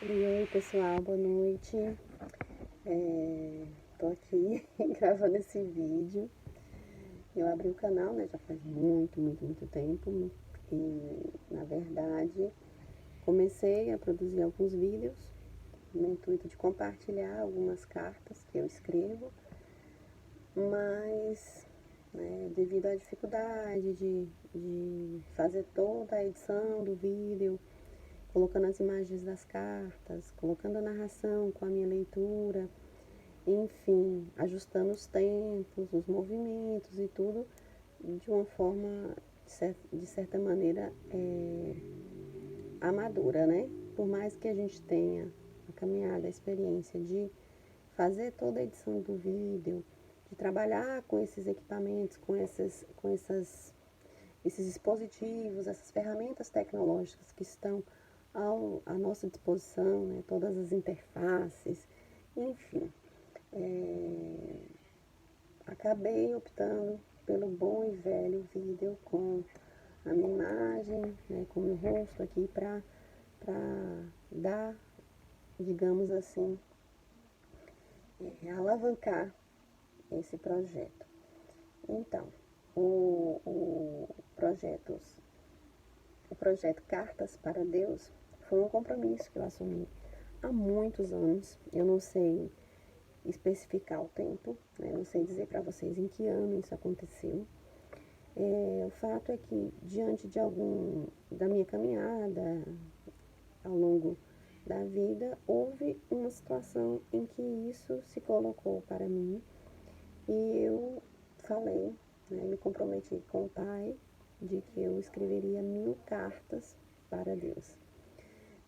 Oi, pessoal, boa noite. Tô aqui gravando esse vídeo. Eu abri o canal, né, já faz muito tempo. E, na verdade, comecei a produzir alguns vídeos no intuito de compartilhar algumas cartas que eu escrevo, mas, né, devido à dificuldade de fazer toda a edição do vídeo, colocando as imagens das cartas, colocando a narração com a minha leitura, enfim, ajustando os tempos, os movimentos e tudo de uma forma, de certa maneira, amadora, né? Por mais que a gente tenha a caminhada, a experiência de fazer toda a edição do vídeo, de trabalhar com esses equipamentos, esses dispositivos, essas ferramentas tecnológicas que estão à nossa disposição, né? Todas as interfaces, enfim. Acabei optando pelo bom e velho vídeo com a minha imagem, né, com o meu rosto aqui para dar, digamos assim, alavancar esse projeto. Então, o, projeto, o projeto Cartas para Deus foi um compromisso que eu assumi há muitos anos. Eu não sei especificar o tempo, né? Não sei dizer para vocês em que ano isso aconteceu. O fato é que, diante da minha caminhada ao longo da vida, houve uma situação em que isso se colocou para mim e eu falei, né, me comprometi com o Pai de que eu escreveria 1000 cartas para Deus,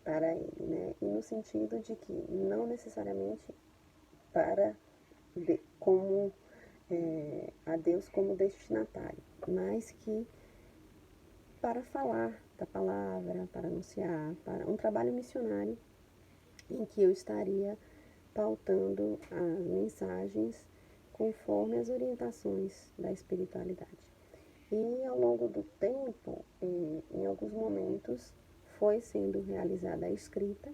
para Ele, né? E no sentido de que não necessariamente para como a Deus como destinatário, mas que para falar da palavra, para anunciar, para um trabalho missionário em que eu estaria pautando as mensagens conforme as orientações da espiritualidade. E ao longo do tempo, em alguns momentos, foi sendo realizada a escrita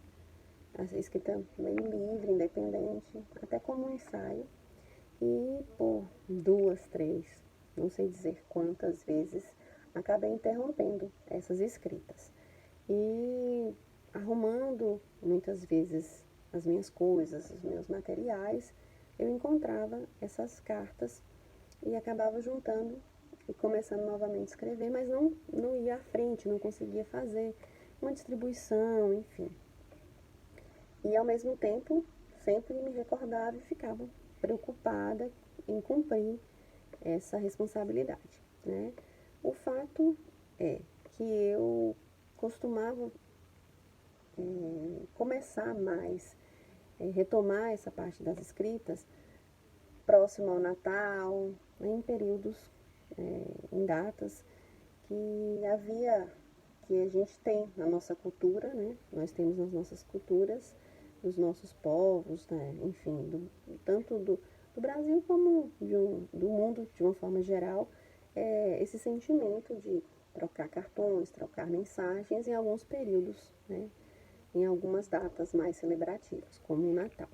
bem livre, independente, até como um ensaio, e por 2, 3, não sei dizer quantas vezes, acabei interrompendo essas escritas. E arrumando muitas vezes as minhas coisas, os meus materiais, eu encontrava essas cartas e acabava juntando e começando novamente a escrever, mas não ia à frente, não conseguia fazer uma distribuição, enfim. E ao mesmo tempo, sempre me recordava e ficava preocupada em cumprir essa responsabilidade, né? O fato é que eu costumava começar mais, retomar essa parte das escritas próximo ao Natal, né, em períodos, em datas que a gente tem na nossa cultura, né? Nós temos nas nossas culturas, dos nossos povos, né? Enfim, tanto do Brasil como do mundo de uma forma geral, esse sentimento de trocar cartões, trocar mensagens em alguns períodos, né? Em algumas datas mais celebrativas, como o Natal.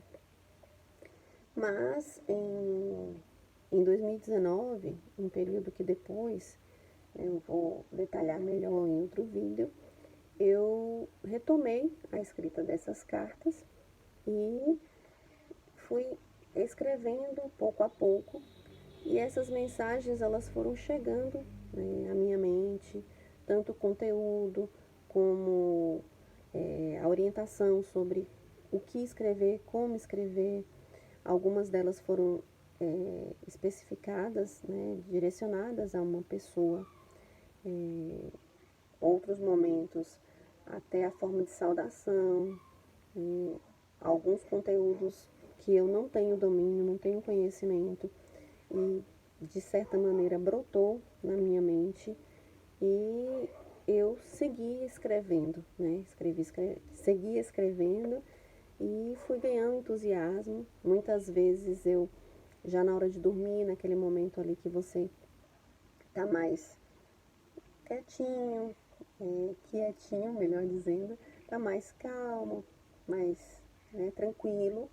Mas em 2019, um período que depois eu vou detalhar melhor em outro vídeo, eu retomei a escrita dessas cartas e fui escrevendo pouco a pouco, e essas mensagens elas foram chegando, né, à minha mente, tanto o conteúdo como a orientação sobre o que escrever, como escrever. Algumas delas foram especificadas, né, direcionadas a uma pessoa. Outros momentos até a forma de saudação, alguns conteúdos que eu não tenho domínio, não tenho conhecimento e de certa maneira brotou na minha mente e eu segui escrevendo, né? Segui escrevendo e fui ganhando entusiasmo. Muitas vezes eu, já na hora de dormir, naquele momento ali que você tá mais quietinho, quietinho, melhor dizendo, tá mais calmo, mais, né, tranquilo,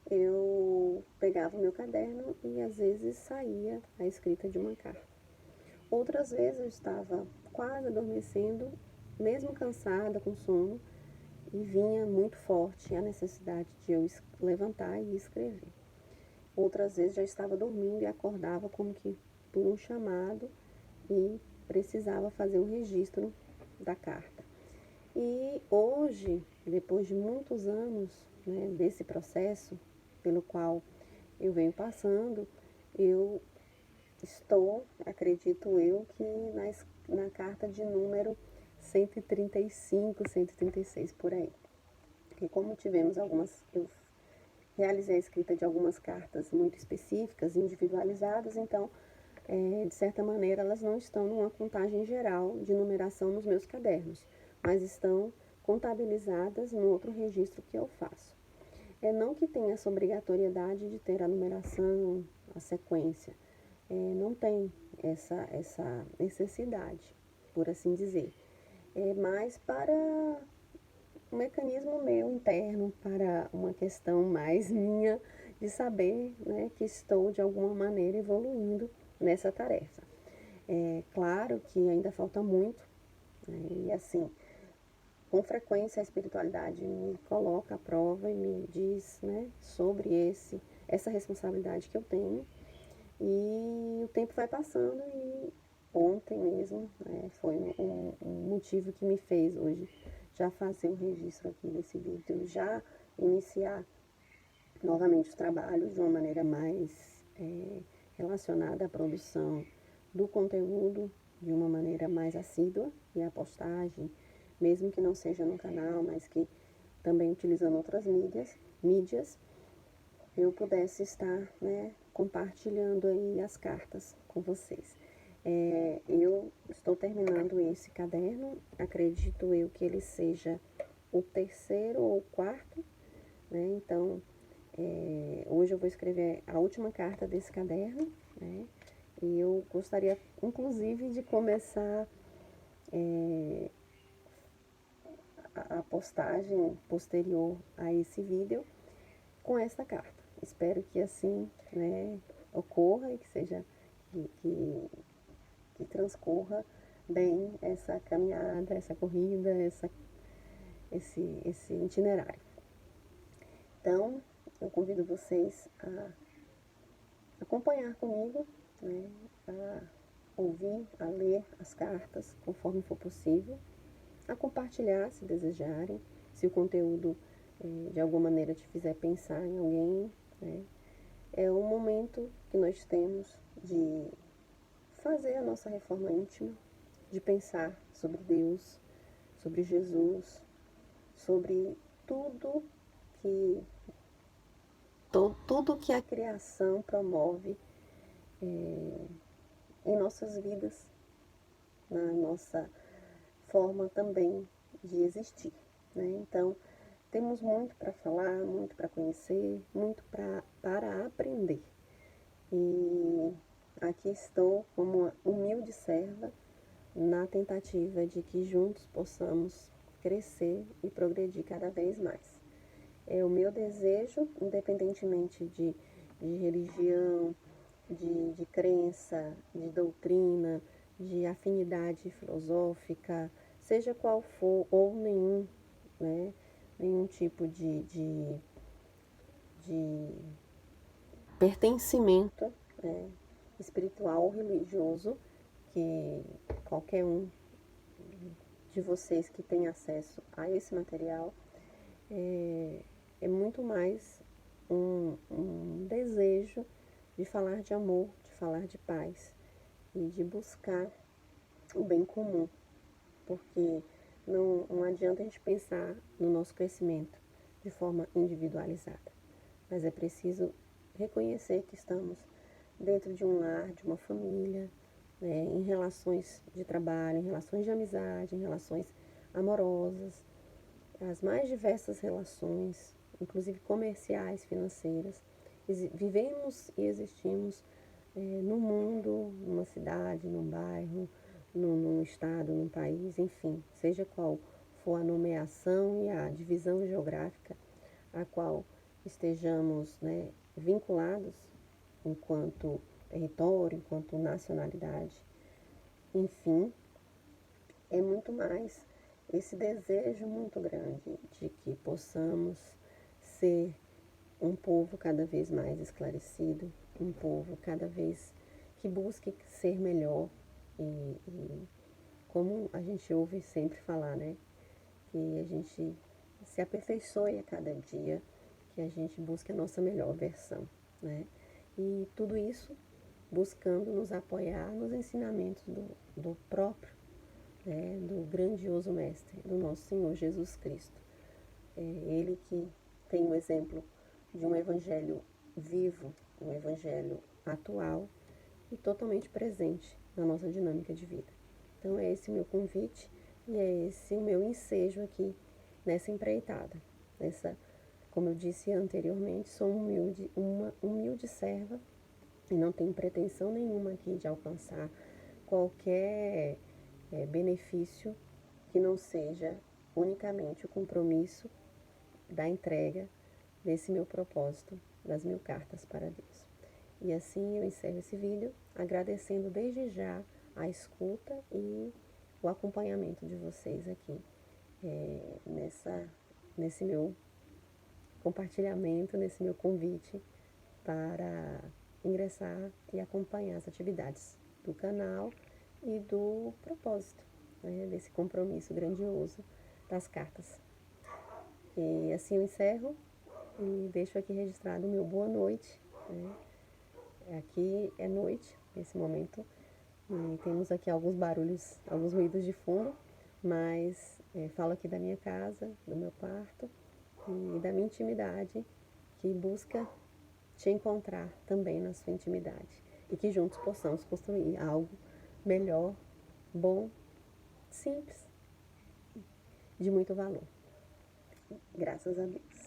eu pegava o meu caderno e às vezes saía a escrita de uma carta. Outras vezes eu estava quase adormecendo, mesmo cansada, com sono, e vinha muito forte a necessidade de eu levantar e escrever. Outras vezes já estava dormindo e acordava como que por um chamado e precisava fazer um registro da carta. E hoje, depois de muitos anos, né, desse processo pelo qual eu venho passando, eu estou, acredito eu, que na carta de número 135, 136 por aí. E como tivemos eu realizei a escrita de algumas cartas muito específicas, individualizadas, então, de certa maneira, elas não estão numa contagem geral de numeração nos meus cadernos, mas estão contabilizadas no outro registro que eu faço. Não que tenha essa obrigatoriedade de ter a numeração, a sequência, não tem essa necessidade, por assim dizer. É mais para um mecanismo meu interno, para uma questão mais minha de saber, né, que estou de alguma maneira evoluindo nessa tarefa. É claro que ainda falta muito, né, e assim, com frequência a espiritualidade me coloca à prova e me diz, né, sobre essa responsabilidade que eu tenho. E o tempo vai passando e ontem mesmo, né, foi um motivo que me fez hoje já fazer o registro aqui desse vídeo, já iniciar novamente os trabalhos de uma maneira mais relacionada à produção do conteúdo, de uma maneira mais assídua, e a postagem, mesmo que não seja no canal, mas que também utilizando outras mídias, eu pudesse estar, né, compartilhando aí as cartas com vocês. Eu estou terminando esse caderno, acredito eu que ele seja o terceiro ou quarto, né? Então, hoje eu vou escrever a última carta desse caderno, né? E eu gostaria, inclusive, de começar a postagem posterior a esse vídeo com essa carta. Espero que assim, né, ocorra e que seja que transcorra bem essa caminhada, essa corrida, esse itinerário. Então, eu convido vocês a acompanhar comigo, né, a ouvir, a ler as cartas conforme for possível, a compartilhar se desejarem, se o conteúdo de alguma maneira te fizer pensar em alguém, né. É um momento que nós temos de fazer a nossa reforma íntima, de pensar sobre Deus, sobre Jesus, sobre tudo que tudo que a criação promove em nossas vidas, na nossa forma também de existir, né? Então, temos muito para falar, muito para conhecer, muito para aprender. E aqui estou como uma humilde serva na tentativa de que juntos possamos crescer e progredir cada vez mais. É o meu desejo, independentemente de religião, de crença, de doutrina, de afinidade filosófica, seja qual for, ou nenhum, né, nenhum tipo de pertencimento, né, espiritual ou religioso, que qualquer um de vocês que tem acesso a esse material é muito mais um desejo de falar de amor, de falar de paz e de buscar o bem comum, porque não adianta a gente pensar no nosso crescimento de forma individualizada, mas é preciso reconhecer que estamos dentro de um lar, de uma família, né, em relações de trabalho, em relações de amizade, em relações amorosas, as mais diversas relações, inclusive comerciais, financeiras. Vivemos e existimos no mundo, numa cidade, num bairro, num estado, num país, enfim, seja qual for a nomeação e a divisão geográfica a qual estejamos, né, vinculados enquanto território, enquanto nacionalidade, enfim, é muito mais esse desejo muito grande de que possamos ser um povo cada vez mais esclarecido, um povo cada vez que busque ser melhor e como a gente ouve sempre falar, né? Que a gente se aperfeiçoe a cada dia, que a gente busque a nossa melhor versão, né? E tudo isso buscando nos apoiar nos ensinamentos do próprio, né, do grandioso Mestre, do nosso Senhor Jesus Cristo. É ele que tem o exemplo de um evangelho vivo, um evangelho atual e totalmente presente na nossa dinâmica de vida. Então é esse o meu convite e é esse o meu ensejo aqui nessa empreitada. Como eu disse anteriormente, sou uma humilde serva e não tenho pretensão nenhuma aqui de alcançar qualquer benefício que não seja unicamente o compromisso da entrega desse meu propósito das 1000 cartas para Deus. E assim eu encerro esse vídeo agradecendo desde já a escuta e o acompanhamento de vocês aqui nesse meu compartilhamento, nesse meu convite para ingressar e acompanhar as atividades do canal e do propósito, né, desse compromisso grandioso das cartas. E assim eu encerro e deixo aqui registrado o meu boa noite, né? Aqui é noite, nesse momento, e temos aqui alguns barulhos, alguns ruídos de fundo, mas falo aqui da minha casa, do meu quarto e da minha intimidade, que busca te encontrar também na sua intimidade e que juntos possamos construir algo melhor, bom, simples, de muito valor. Graças a Deus.